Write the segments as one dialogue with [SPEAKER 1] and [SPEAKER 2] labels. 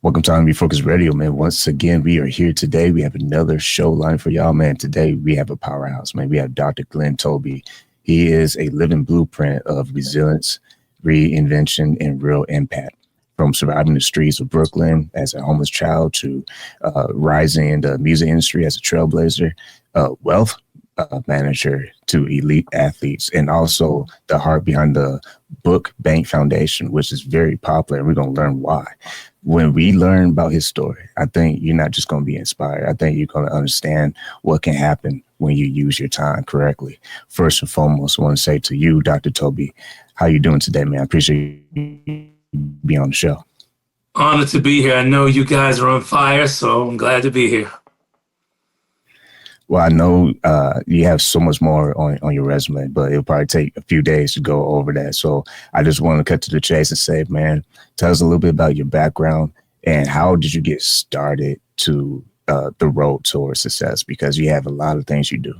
[SPEAKER 1] Welcome to Refocused Radio, man. Once again, we are here today. We have another show line for y'all, man. Today, we have a powerhouse, man. We have Dr. Toby. He is a living blueprint of resilience, reinvention, and real impact. From surviving the streets of Brooklyn as a homeless child to rising in the music industry as a trailblazer, wealth manager to elite athletes, and also the heart behind the Book Bank Foundation, which is very popular. And we're going to learn why. When we learn about his story, I think you're not just going to be inspired. I think you're going to understand what can happen when you use your time correctly. First and foremost, I want to say to you, Dr. Toby, how you doing today, man? I appreciate you being on the show.
[SPEAKER 2] Honored to be here. I know you guys are on fire, so I'm glad to be here.
[SPEAKER 1] Well, I know you have so much more on your resume, but it'll probably take a few days to go over that. So I just want to cut to the chase and say, man, tell us a little bit about your background and how did you get started to the road towards success? Because you have a lot of things you do.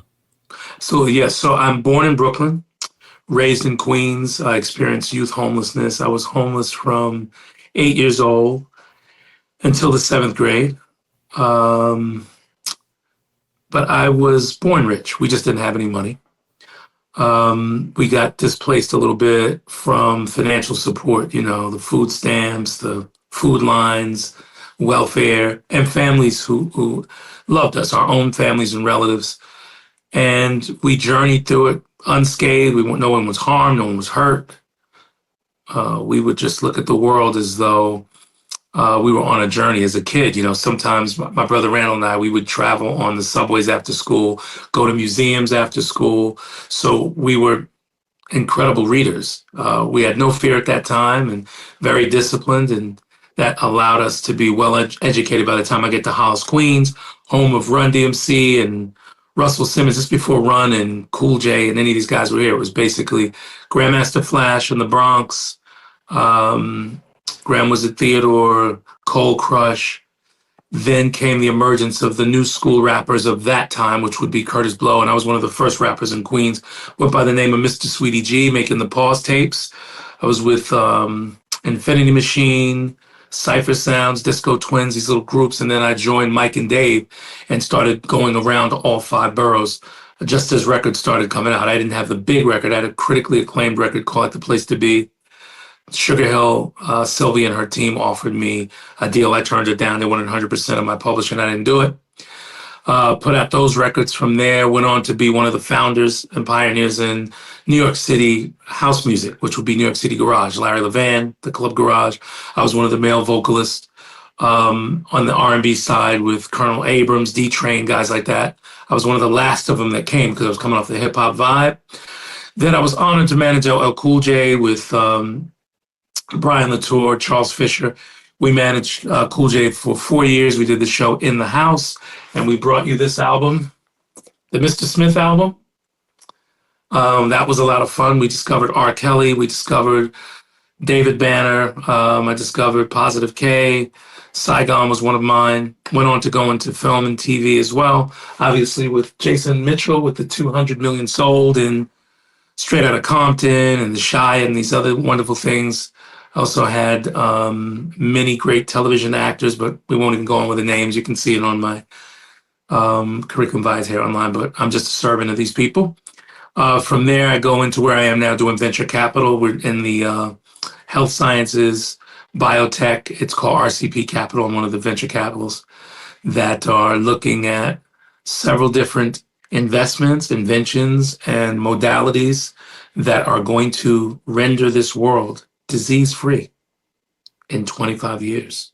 [SPEAKER 2] So I'm born in Brooklyn, raised in Queens. I experienced youth homelessness. I was homeless from 8 years old until the 7th grade. But I was born rich. We just didn't have any money. We got displaced a little bit from financial support, the food stamps, the food lines, welfare, and families who loved us, our own families and relatives. And we journeyed through it unscathed. No one was harmed, no one was hurt. We would just look at the world as though we were on a journey as a kid. Sometimes my brother Randall and I, we would travel on the subways after school, go to museums after school. So we were incredible readers. We had no fear at that time and very disciplined. And that allowed us to be well educated by the time I get to Hollis, Queens, home of Run DMC and Russell Simmons. Just before Run and Cool J and any of these guys were here, it was basically Grandmaster Flash in the Bronx, Graham was at Theodore, Cold Crush. Then came the emergence of the new school rappers of that time, which would be Curtis Blow. And I was one of the first rappers in Queens, went by the name of Mr. Sweetie G, making the Pause tapes. I was with Infinity Machine, Cypher Sounds, Disco Twins, these little groups. And then I joined Mike and Dave and started going around all 5 boroughs just as records started coming out. I didn't have the big record. I had a critically acclaimed record called The Place to Be. Sugar Hill, Sylvia and her team offered me a deal. I turned it down. They wanted 100% of my publishing. I didn't do it. Put out those records from there, went on to be one of the founders and pioneers in New York City house music, which would be New York City Garage. Larry Levan, the Club Garage. I was one of the male vocalists on the R&B side with Colonel Abrams, D-Train, guys like that. I was one of the last of them that came because I was coming off the hip-hop vibe. Then I was honored to manage LL Cool J with Brian Latour, Charles Fisher. We managed Cool J for 4 years. We did the show In the House, and we brought you this album, the Mr. Smith album. That was a lot of fun. We discovered R. Kelly. We discovered David Banner. I discovered Positive K. Saigon was one of mine. Went on to go into film and TV as well. Obviously with Jason Mitchell with the 200 million sold and Straight Outta Compton and The Shy and these other wonderful things. I also had many great television actors, but we won't even go on with the names. You can see it on my curriculum vitae here online, but I'm just a servant of these people. From there, I go into where I am now doing venture capital. We're in the health sciences, biotech. It's called RCP Capital. I'm one of the venture capitals that are looking at several different investments, inventions, and modalities that are going to render this world disease-free in 25 years.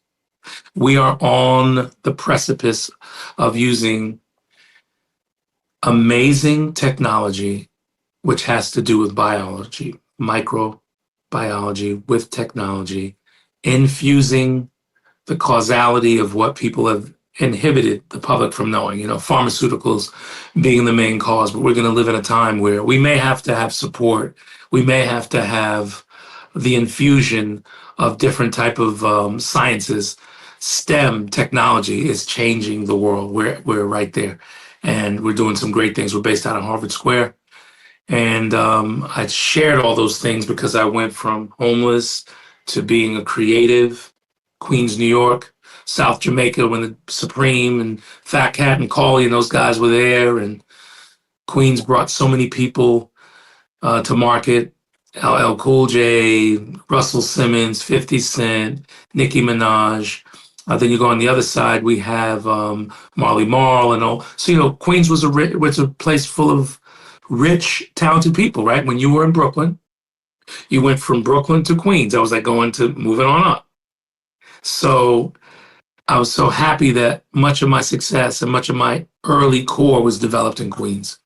[SPEAKER 2] We are on the precipice of using amazing technology, which has to do with biology, microbiology with technology, infusing the causality of what people have inhibited the public from knowing, pharmaceuticals being the main cause. But we're going to live in a time where we may have to have support. We may have to have the infusion of different type of sciences. STEM technology is changing the world. We're right there. And we're doing some great things. We're based out of Harvard Square. And I shared all those things because I went from homeless to being a creative, Queens, New York, South Jamaica when the Supreme and Fat Cat and Cauley and those guys were there. And Queens brought so many people to market. LL Cool J, Russell Simmons, 50 Cent, Nicki Minaj. Then you go on the other side, we have Marley Marl and all. So, Queens was a place full of rich, talented people, right? When you were in Brooklyn, you went from Brooklyn to Queens. I was like moving on up. So I was so happy that much of my success and much of my early core was developed in Queens.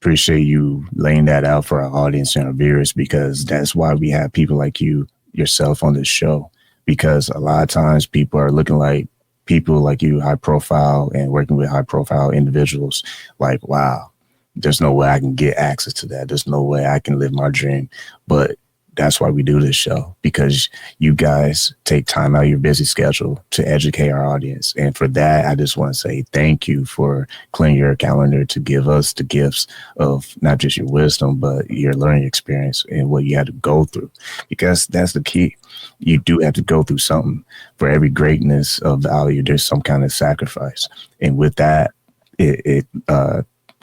[SPEAKER 1] Appreciate you laying that out for our audience and our viewers, because that's why we have people like you yourself on this show, because a lot of times people are looking like people like you, high profile, and working with high profile individuals, like, wow, there's no way I can get access to that. There's no way I can live my dream. But that's why we do this show, because you guys take time out of your busy schedule to educate our audience. And for that, I just want to say thank you for clearing your calendar to give us the gifts of not just your wisdom, but your learning experience and what you had to go through, because that's the key. You do have to go through something. For every greatness of value, there's some kind of sacrifice. And with that, it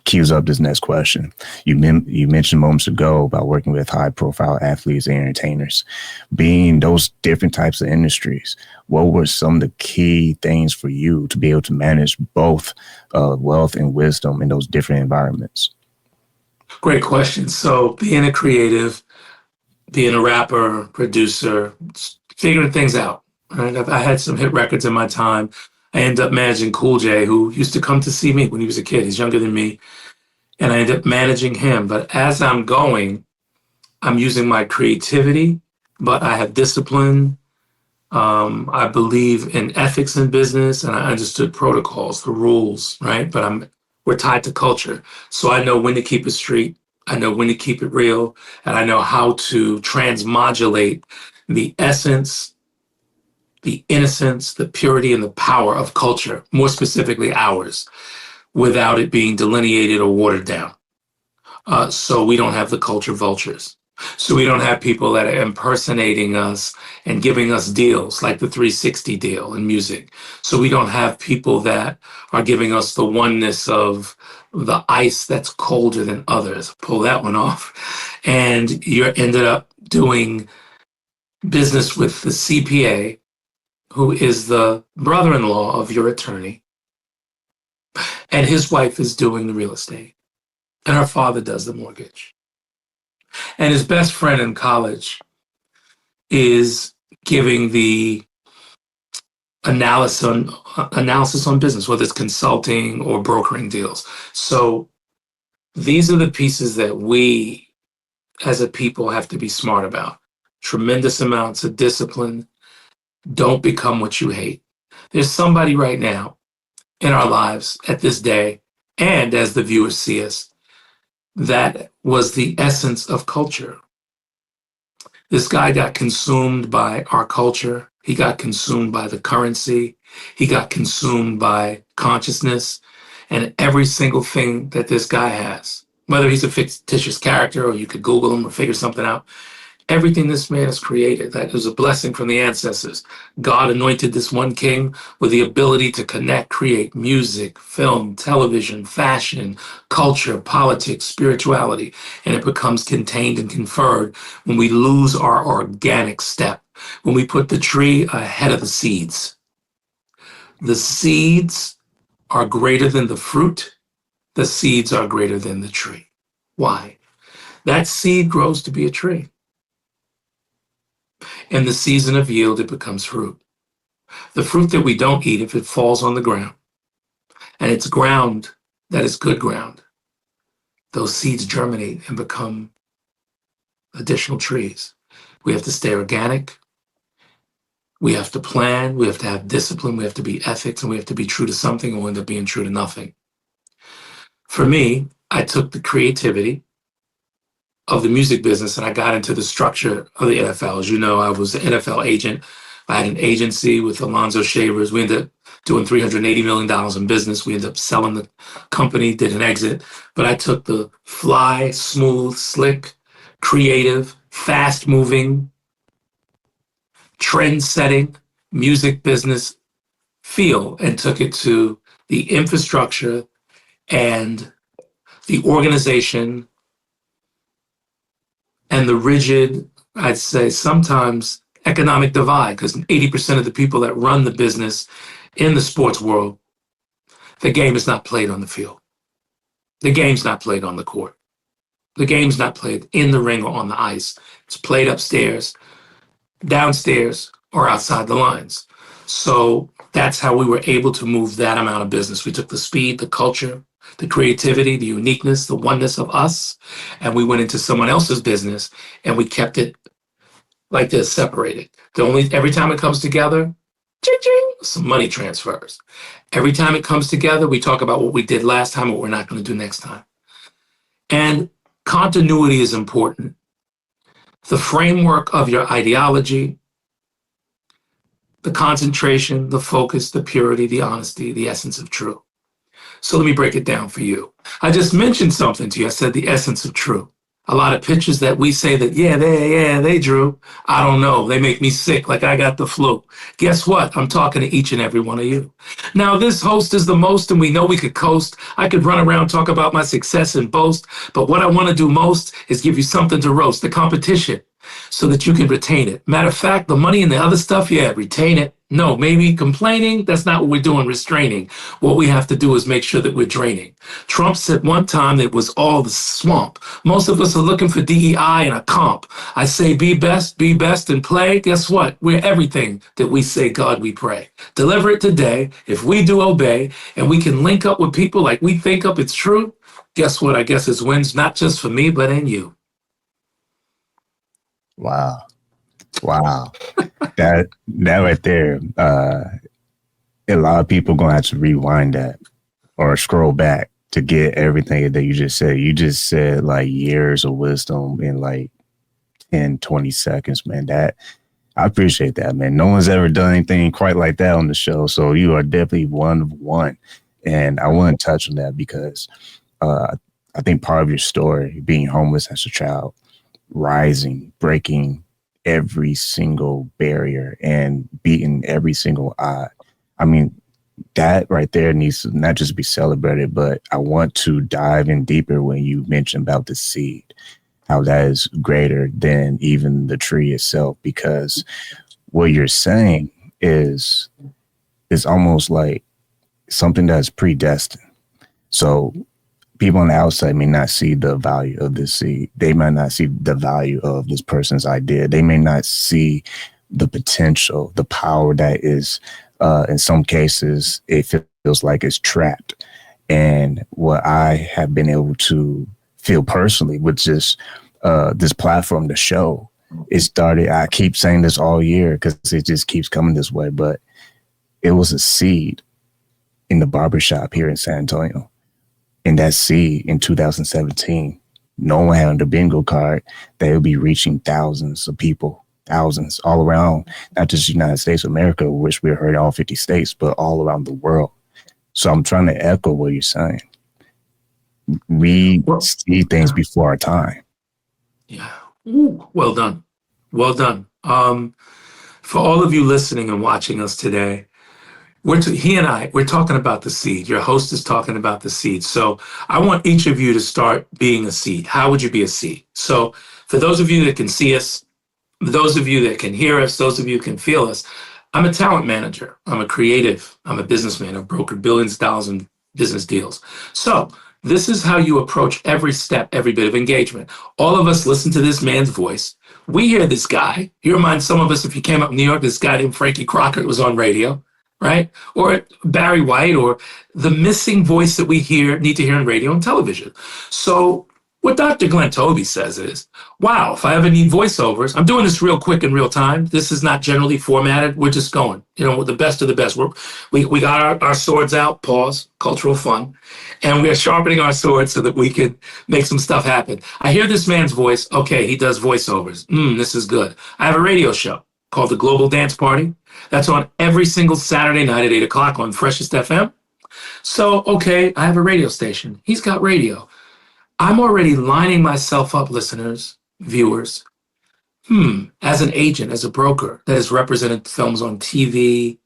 [SPEAKER 1] cues up this next question. You mentioned moments ago about working with high profile athletes and entertainers. Being those different types of industries, what were some of the key things for you to be able to manage both wealth and wisdom in those different environments?
[SPEAKER 2] Great question. So being a creative, being a rapper, producer, figuring things out. Right? I had some hit records in my time. I ended up managing Cool J, who used to come to see me when he was a kid. He's younger than me. And I ended up managing him. But as I'm going, I'm using my creativity, but I have discipline. I believe in ethics in business, and I understood protocols, the rules, right? But we're tied to culture. So I know when to keep it street. I know when to keep it real. And I know how to transmodulate the essence, the innocence, the purity, and the power of culture, more specifically ours, without it being delineated or watered down. So we don't have the culture vultures. So we don't have people that are impersonating us and giving us deals like the 360 deal in music. So we don't have people that are giving us the oneness of the ice that's colder than others. Pull that one off. And you ended up doing business with the CPA, who is the brother-in-law of your attorney, and his wife is doing the real estate, and her father does the mortgage. And his best friend in college is giving the analysis on business, whether it's consulting or brokering deals. So these are the pieces that we as a people have to be smart about. Tremendous amounts of discipline. Don't become what you hate. There's somebody right now in our lives at this day, and as the viewers see us, that was the essence of culture. This guy got consumed by our culture. He got consumed by the currency. He got consumed by consciousness, and every single thing that this guy has, whether he's a fictitious character or you could Google him or figure something out, everything this man has created, that is a blessing from the ancestors. God anointed this one king with the ability to connect, create music, film, television, fashion, culture, politics, spirituality, and it becomes contained and conferred when we lose our organic step, when we put the tree ahead of the seeds. The seeds are greater than the fruit. The seeds are greater than the tree. Why? That seed grows to be a tree. In the season of yield, it becomes fruit. The fruit that we don't eat, if it falls on the ground, and it's ground that is good ground, those seeds germinate and become additional trees. We have to stay organic. We have to plan. We have to have discipline. We have to be ethics, and we have to be true to something, and we'll end up being true to nothing. For me, I took the creativity of the music business and I got into the structure of the NFL. As you know, I was an NFL agent. I had an agency with Alonzo Shavers. We ended up doing $380 million in business. We ended up selling the company, did an exit. But I took the fly, smooth, slick, creative, fast-moving, trend-setting music business feel and took it to the infrastructure and the organization and the rigid, I'd say sometimes economic divide, because 80% of the people that run the business in the sports world, the game is not played on the field. The game's not played on the court. The game's not played in the ring or on the ice. It's played upstairs, downstairs, or outside the lines. So that's how we were able to move that amount of business. We took the speed, the culture, the creativity, the uniqueness, the oneness of us, and we went into someone else's business and we kept it like this, separated. Every time it comes together, ching, some money transfers. Every time it comes together, we talk about what we did last time, what we're not going to do next time. And continuity is important. The framework of your ideology, the concentration, the focus, the purity, the honesty, the essence of true. So let me break it down for you. I just mentioned something to you. I said the essence of true. A lot of pictures that we say that, they drew. I don't know. They make me sick like I got the flu. Guess what? I'm talking to each and every one of you. Now, this host is the most, and we know we could coast. I could run around, talk about my success and boast. But what I want to do most is give you something to roast, the competition, so that you can retain it. Matter of fact, the money and the other stuff, retain it. No, maybe complaining, that's not what we're doing, restraining. What we have to do is make sure that we're draining. Trump said one time it was all the swamp. Most of us are looking for DEI and a comp. I say be best, and play. Guess what? We're everything that we say, God, we pray. Deliver it today. If we do obey and we can link up with people like we think up it's true, guess what? I guess it's wins not just for me, but in you.
[SPEAKER 1] Wow. that right there, a lot of people gonna have to rewind that or scroll back to get everything that you just said. You just said like years of wisdom in like 10, 20 seconds, man. That I appreciate that, man. No one's ever done anything quite like that on the show. So you are definitely one of one. And I want to touch on that because I think part of your story, being homeless as a child, rising, breaking every single barrier and beating every single odd. I mean, that right there needs to not just be celebrated, but I want to dive in deeper when you mentioned about the seed, how that is greater than even the tree itself, because what you're saying is almost like something that's predestined. So people on the outside may not see the value of this seed. They might not see the value of this person's idea. They may not see the potential, the power that is, in some cases, it feels like it's trapped. And what I have been able to feel personally with just this platform, the show, it started, I keep saying this all year because it just keeps coming this way, but it was a seed in the barbershop here in San Antonio. And that seed in 2017, no one had on the bingo card, they would be reaching thousands of people, thousands all around, not just the United States of America, which we're heard in all 50 states, but all around the world. So I'm trying to echo what you're saying. We see things before our time.
[SPEAKER 2] Yeah. Ooh, well done. Well done. For all of you listening and watching us today, he and I, we're talking about the seed. Your host is talking about the seed. So I want each of you to start being a seed. How would you be a seed? So for those of you that can see us, those of you that can hear us, those of you who can feel us, I'm a talent manager. I'm a creative. I'm a businessman. I've brokered billions of dollars in business deals. So this is how you approach every step, every bit of engagement. All of us listen to this man's voice. We hear this guy. You remind some of us, if you came up in New York, this guy named Frankie Crocker was on radio, right? Or Barry White, or the missing voice that we need to hear on radio and television. So what Dr. Glenn Toby says is, wow, if I ever need voiceovers, I'm doing this real quick in real time. This is not generally formatted. We're just going, with the best of the best. We got our swords out, pause, cultural fun, and we are sharpening our swords so that we can make some stuff happen. I hear this man's voice. Okay, he does voiceovers. This is good. I have a radio show called The Global Dance Party. That's on every single Saturday night at 8 o'clock on Freshest FM. So, okay, I have a radio station. He's got radio. I'm already lining myself up, listeners, viewers, as an agent, as a broker that has represented films on TV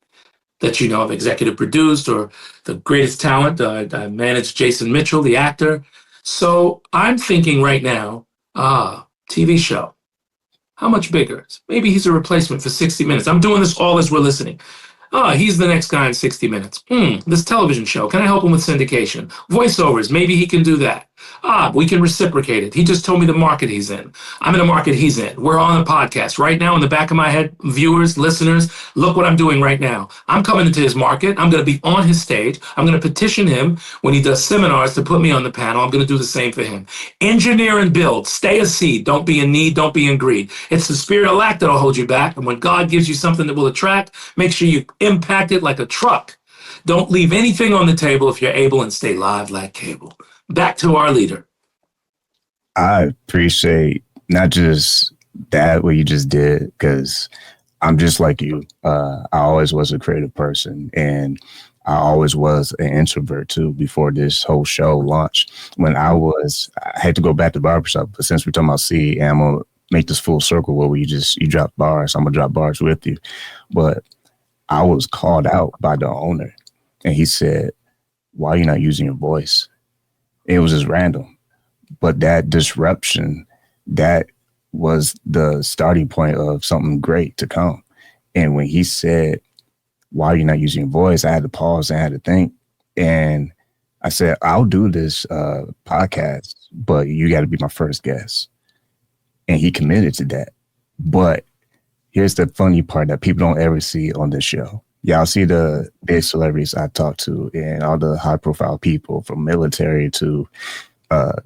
[SPEAKER 2] that you know have executive produced, or the greatest talent, I managed Jason Mitchell, the actor. So I'm thinking right now, TV show. How much bigger? Maybe he's a replacement for 60 Minutes. I'm doing this all as we're listening. Oh, he's the next guy in 60 Minutes. This television show. Can I help him with syndication? Voiceovers. Maybe he can do that. We can reciprocate it. He just told me the market he's in. I'm in the market he's in. We're on a podcast right now in the back of my head. Viewers, listeners, look what I'm doing right now. I'm coming into his market. I'm going to be on his stage. I'm going to petition him when he does seminars to put me on the panel. I'm going to do the same for him. Engineer and build. Stay a seed. Don't be in need. Don't be in greed. It's the spirit of lack that'll hold you back. And when God gives you something that will attract, make sure you impact it like a truck. Don't leave anything on the table if you're able, and stay live like cable. Back to our leader.
[SPEAKER 1] I appreciate not just that, what you just did, because I'm just like you. I always was a creative person, and I always was an introvert too before this whole show launched. I had to go back to barbershop, but since we're talking about C, and I'm going to make this full circle where you drop bars, I'm going to drop bars with you. But I was called out by the owner, and he said, "Why are you not using your voice?" It was just random. But that disruption, that was the starting point of something great to come. And when he said, "Why are you not using your voice?" I had to pause and I had to think. And I said, "I'll do this podcast, but you got to be my first guest." And he committed to that. But here's the funny part that people don't ever see on this show. Y'all see the big celebrities I talk to and all the high profile people, from military to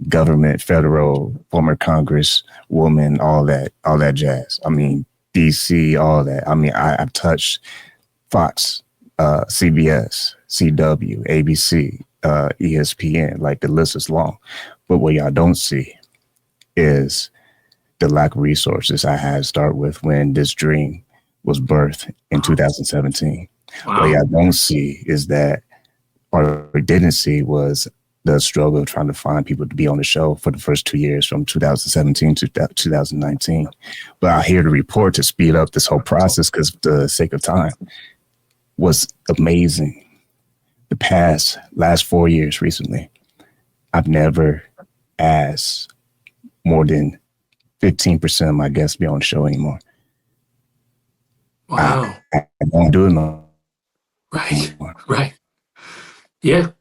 [SPEAKER 1] government, federal, former Congress woman, all that jazz. I mean, DC, all that. I mean, I've touched Fox, CBS, CW, ABC, ESPN, like the list is long. But what y'all don't see is the lack of resources I had to start with when this dream was birthed in 2017.
[SPEAKER 2] Wow.
[SPEAKER 1] What y'all don't see is that, or didn't see, was the struggle of trying to find people to be on the show for the first 2 years, from 2017 to 2019. But I hear the report to speed up this whole process, because for the sake of time, was amazing. The last 4 years recently, I've never asked more than 15% of my guests to be on the show anymore.
[SPEAKER 2] Wow.
[SPEAKER 1] I don't do it no
[SPEAKER 2] Right.
[SPEAKER 1] more.
[SPEAKER 2] Right. Yeah.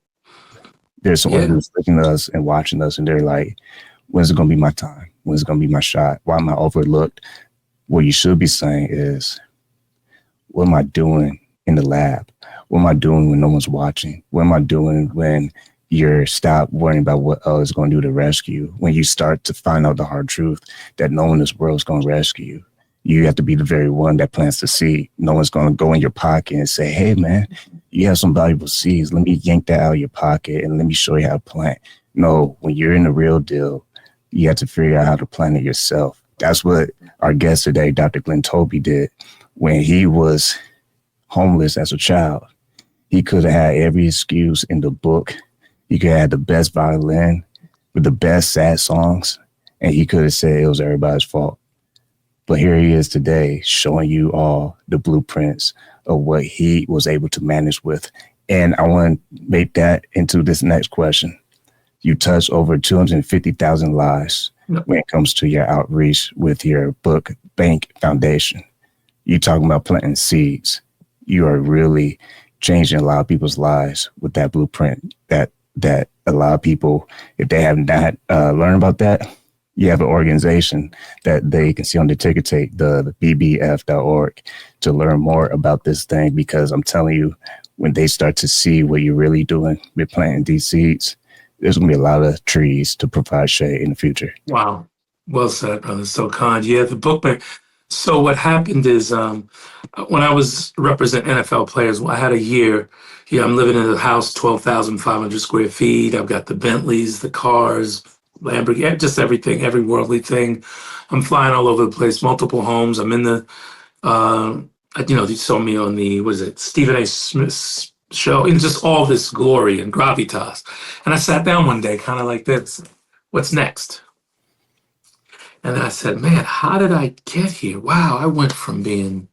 [SPEAKER 1] There's someone who's looking at us and watching us, and they're like, "When's it going to be my time? When's it going to be my shot? Why am I overlooked?" What you should be saying is, "What am I doing in the lab? What am I doing when no one's watching? What am I doing when you're stop worrying about what others going to do to rescue? When you start to find out the hard truth that no one in this world is going to rescue you, you have to be the very one that plants the seed. No one's going to go in your pocket and say, 'Hey, man, you have some valuable seeds. Let me yank that out of your pocket and let me show you how to plant.'" No, when you're in the real deal, you have to figure out how to plant it yourself. That's what our guest today, Dr. Glenn Toby, did. When he was homeless as a child, he could have had every excuse in the book. He could have had the best violin with the best sad songs, and he could have said it was everybody's fault. But here he is today, showing you all the blueprints of what he was able to manage with. And I want to make that into this next question. You touch over 250,000 lives when it comes to your outreach with your book bank foundation. You talking about planting seeds. You are really changing a lot of people's lives with that blueprint. That a lot of people, if they have not learned about that, you have an organization that they can see on the ticker tape, the bbf.org, to learn more about this thing. Because I'm telling you, when they start to see what you're really doing with planting these seeds, there's going to be a lot of trees to provide shade in the future.
[SPEAKER 2] Wow. Well said, brother. So kind. Yeah, the book bank. So what happened is when I was representing NFL players, I had a year. Yeah, I'm living in a house, 12,500 square feet. I've got the Bentleys, the cars, Lamborghini, just everything, every worldly thing. I'm flying all over the place, multiple homes. I'm in the, you saw me on the, Stephen A. Smith's show, and just all this glory and gravitas. And I sat down one day, kind of like this, what's next? And I said, man, how did I get here? Wow, I went from being,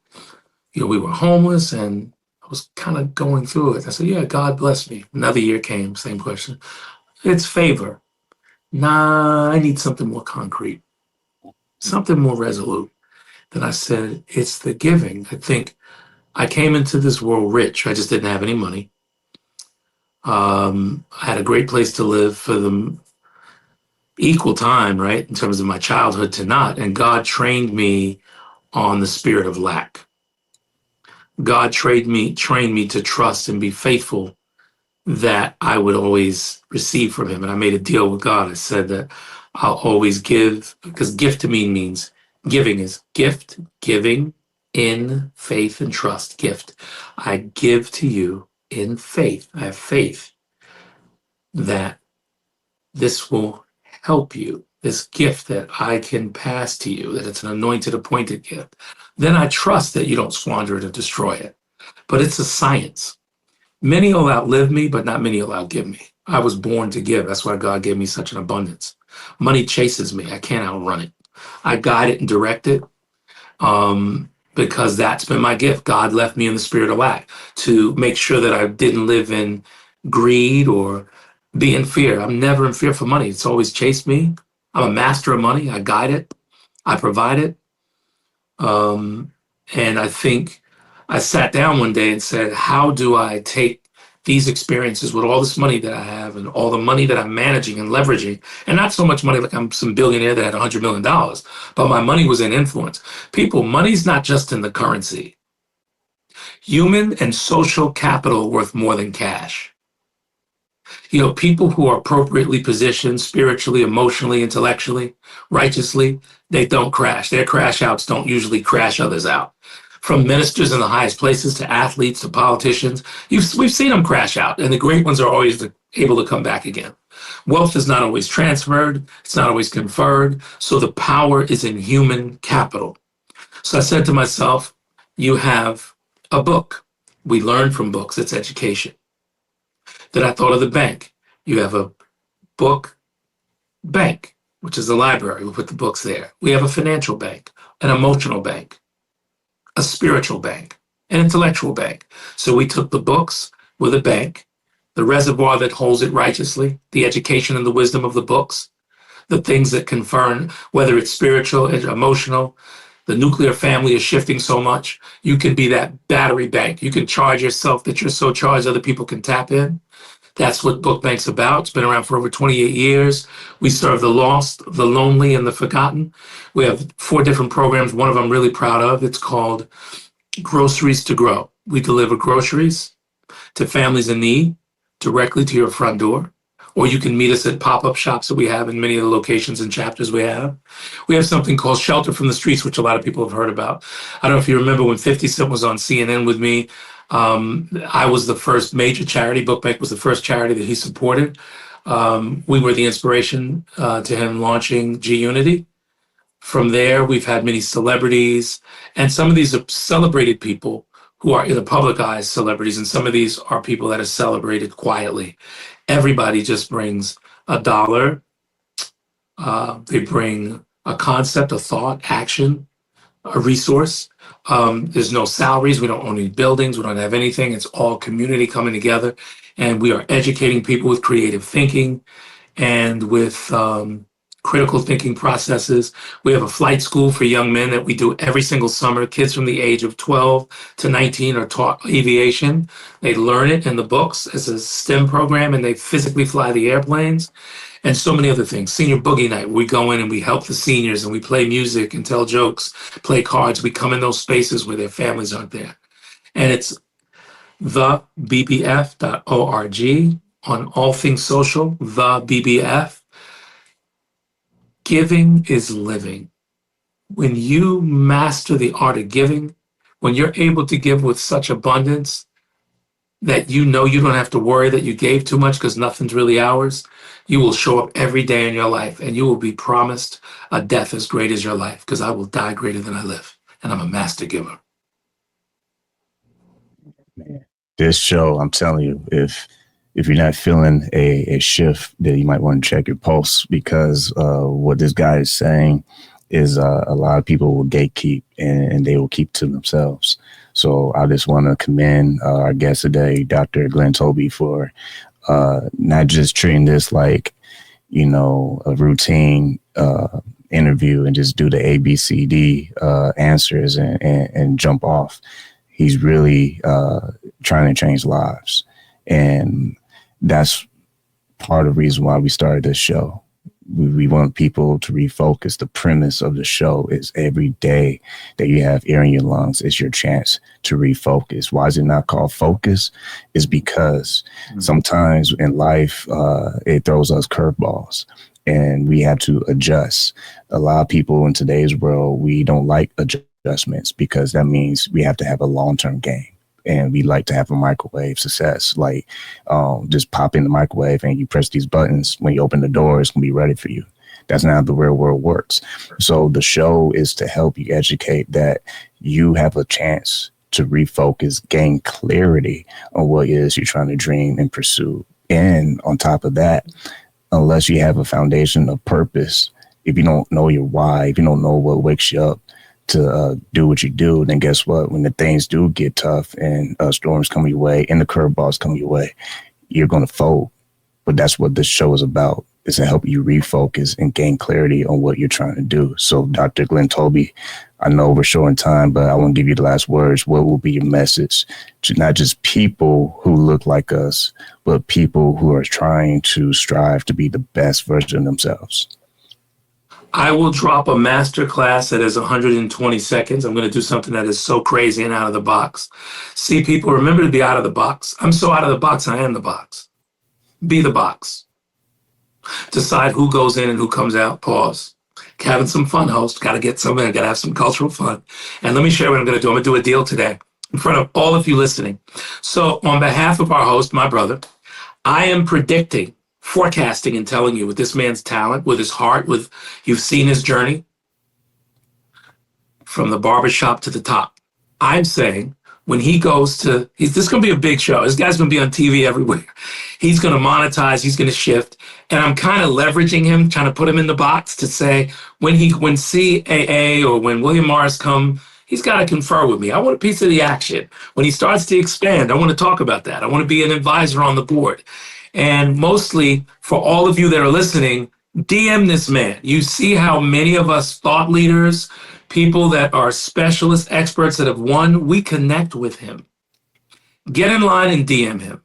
[SPEAKER 2] we were homeless and I was kind of going through it. I said, yeah, God bless me. Another year came, same question. It's favor. Nah, I need something more concrete, something more resolute. Then I said, it's the giving. I think I came into this world rich. I just didn't have any money. I had a great place to live for the equal time, right, in terms of my childhood to not. And God trained me on the spirit of lack. God trained me to trust and be faithful that I would always receive from him. And I made a deal with God. I said that I'll always give, because gift to me means giving is gift, giving in faith and trust. Gift. I give to you in faith. I have faith that this will help you, this gift that I can pass to you, that it's an anointed, appointed gift. Then I trust that you don't squander it or destroy it. But it's a science. Many will outlive me, but not many will outgive me. I was born to give. That's why God gave me such an abundance. Money chases me. I can't outrun it. I guide it and direct it because that's been my gift. God left me in the spirit of lack to make sure that I didn't live in greed or be in fear. I'm never in fear for money. It's always chased me. I'm a master of money. I guide it. I provide it. And I think I sat down one day and said, how do I take these experiences with all this money that I have and all the money that I'm managing and leveraging, and not so much money like I'm some billionaire that had $100 million, but my money was in influence. People, money's not just in the currency. Human and social capital worth more than cash. People who are appropriately positioned spiritually, emotionally, intellectually, righteously, they don't crash. Their crash outs don't usually crash others out. From ministers in the highest places to athletes to politicians, we've seen them crash out, and the great ones are always able to come back again. Wealth is not always transferred. It's not always conferred. So the power is in human capital. So I said to myself, you have a book. We learn from books. It's education. Then I thought of the bank. You have a book bank, which is a library. We put the books there. We have a financial bank, an emotional bank, a spiritual bank, an intellectual bank. So we took the books with a bank, the reservoir that holds it righteously, the education and the wisdom of the books, the things that confirm, whether it's spiritual, emotional. The nuclear family is shifting so much. You can be that battery bank. You can charge yourself that you're so charged other people can tap in. That's what Book Bank's about. It's been around for over 28 years. We serve the lost, the lonely, and the forgotten. We have 4 different programs. One of them I'm really proud of. It's called Groceries to Grow. We deliver groceries to families in need directly to your front door. Or you can meet us at pop-up shops that we have in many of the locations and chapters we have. We have something called Shelter from the Streets, which a lot of people have heard about. I don't know if you remember when 50 Cent was on CNN with me. I was the first major charity. Book Bank was the first charity that he supported. We were the inspiration to him launching G Unity. From there, we've had many celebrities, and some of these are celebrated people who are in the public eye as celebrities, and some of these are people that are celebrated quietly. Everybody just brings a dollar. They bring a concept, a thought, action, a resource. There's no salaries. We don't own any buildings. We don't have anything. It's all community coming together. And we are educating people with creative thinking and with critical thinking processes. We have a flight school for young men that we do every single summer. Kids from the age of 12 to 19 are taught aviation. They learn it in the books as a STEM program, and they physically fly the airplanes. And so many other things. Senior Boogie Night, we go in and we help the seniors and we play music and tell jokes, play cards. We come in those spaces where their families aren't there. And it's thebbf.org on all things social, the BBF. Giving is living. When you master the art of giving, when you're able to give with such abundance that you know you don't have to worry that you gave too much because nothing's really ours, you will show up every day in your life and you will be promised a death as great as your life, because I will die greater than I live. And I'm a master giver.
[SPEAKER 1] Man, this show, I'm telling you, if you're not feeling a shift, then you might want to check your pulse, because what this guy is saying is a lot of people will gatekeep and they will keep to themselves. So I just want to commend our guest today, Dr. Glenn Toby, for not just treating this like, a routine interview and just do the ABCD answers and jump off. He's really trying to change lives. And that's part of the reason why we started this show. We want people to refocus. The premise of the show is every day that you have air in your lungs is your chance to refocus. Why is it not called focus? Is because sometimes in life, it throws us curveballs and we have to adjust. A lot of people in today's world, we don't like adjustments because that means we have to have a long-term game. And we like to have a microwave success, like just pop in the microwave and you press these buttons. When you open the door, it's going to be ready for you. That's not how the real world works. So the show is to help you educate that you have a chance to refocus, gain clarity on what it is you're trying to dream and pursue. And on top of that, unless you have a foundation of purpose, if you don't know your why, if you don't know what wakes you up to do what you do, then guess what? When the things do get tough and storms come your way and the curveballs come your way, you're going to fold. But that's what this show is about, is to help you refocus and gain clarity on what you're trying to do. So Dr. Glenn Toby, I know we're short on time, but I want to give you the last words. What will be your message to not just people who look like us, but people who are trying to strive to be the best version of themselves?
[SPEAKER 2] I will drop a masterclass that is 120 seconds. I'm going to do something that is so crazy and out of the box. See, people, remember to be out of the box. I'm so out of the box, I am the box. Be the box. Decide who goes in and who comes out. Pause. Having some fun, host. Got to get something. Got to have some cultural fun. And let me share what I'm going to do. I'm going to do a deal today in front of all of you listening. So on behalf of our host, my brother, I am predicting, forecasting and telling you with this man's talent, with his heart, with you've seen his journey from the barbershop to the top. I'm saying when he goes to, this is going to be a big show. This guy's going to be on TV everywhere. He's going to monetize. He's going to shift. And I'm kind of leveraging him, trying to put him in the box to say when CAA or when William Morris come, he's got to confer with me. I want a piece of the action. When he starts to expand, I want to talk about that. I want to be an advisor on the board. And mostly for all of you that are listening, DM this man. You see how many of us thought leaders, people that are specialists, experts that have won, we connect with him. Get in line and DM him.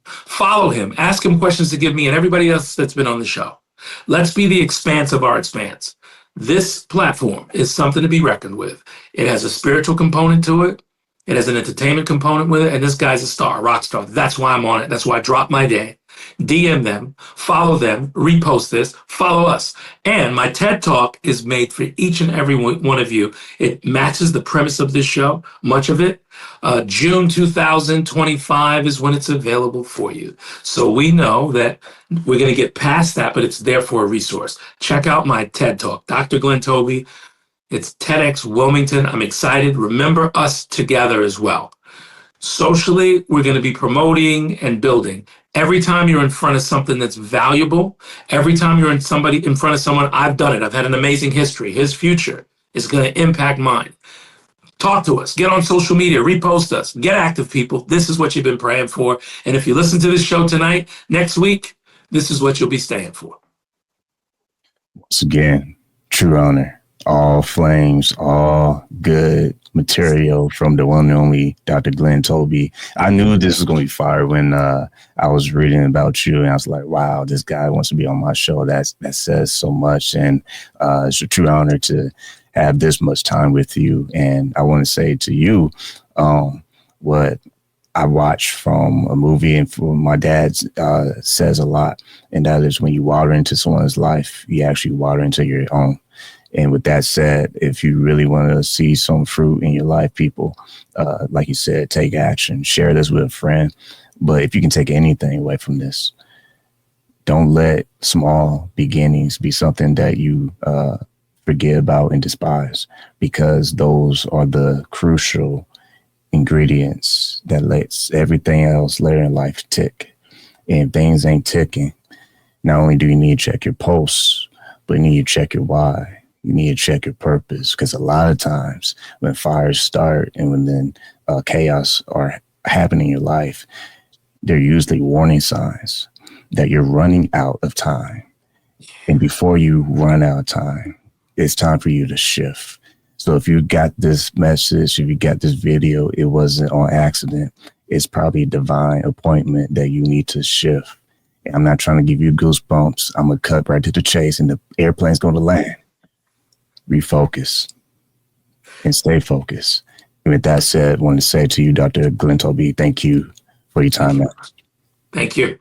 [SPEAKER 2] Follow him. Ask him questions to give me and everybody else that's been on the show. Let's be the expanse of our expanse. This platform is something to be reckoned with. It has a spiritual component to it. It has an entertainment component with it, and this guy's a star, a rock star. That's why I'm on it. That's why I drop my day. DM them, follow them, repost this, follow us. And my TED Talk is made for each and every one of you. It matches the premise of this show, much of it. June 2025 is when it's available for you. So we know that we're going to get past that, but it's there for a resource. Check out my TED Talk, Dr. Glenn Toby. It's TEDx Wilmington. I'm excited. Remember us together as well. Socially, we're going to be promoting and building. Every time you're in front of something that's valuable, every time you're in front of someone, I've done it. I've had an amazing history. His future is going to impact mine. Talk to us. Get on social media. Repost us. Get active, people. This is what you've been praying for. And if you listen to this show tonight, next week, this is what you'll be staying for.
[SPEAKER 1] Once again, true honor. All flames, all good material from the one and only Dr. Glenn Toby. I knew this was going to be fire when I was reading about you, and I was like, wow, this guy wants to be on my show. That says so much, and it's a true honor to have this much time with you. And I want to say to you what I watched from a movie and from my dad says a lot, and that is when you water into someone's life, you actually water into your own. And with that said, if you really want to see some fruit in your life, people, like you said, take action, share this with a friend. But if you can take anything away from this, don't let small beginnings be something that you forget about and despise, because those are the crucial ingredients that lets everything else later in life tick. And if things ain't ticking, not only do you need to check your pulse, but you need to check your why. You need to check your purpose, because a lot of times when fires start and when then chaos are happening in your life, they're usually warning signs that you're running out of time. And before you run out of time, it's time for you to shift. So if you got this message, if you got this video, it wasn't on accident. It's probably a divine appointment that you need to shift. And I'm not trying to give you goosebumps. I'm going to cut right to the chase and the airplane's going to land. Refocus and stay focused. And with that said, I want to say to you, Dr. Glenn Toby, thank you for your time.
[SPEAKER 2] Thank you.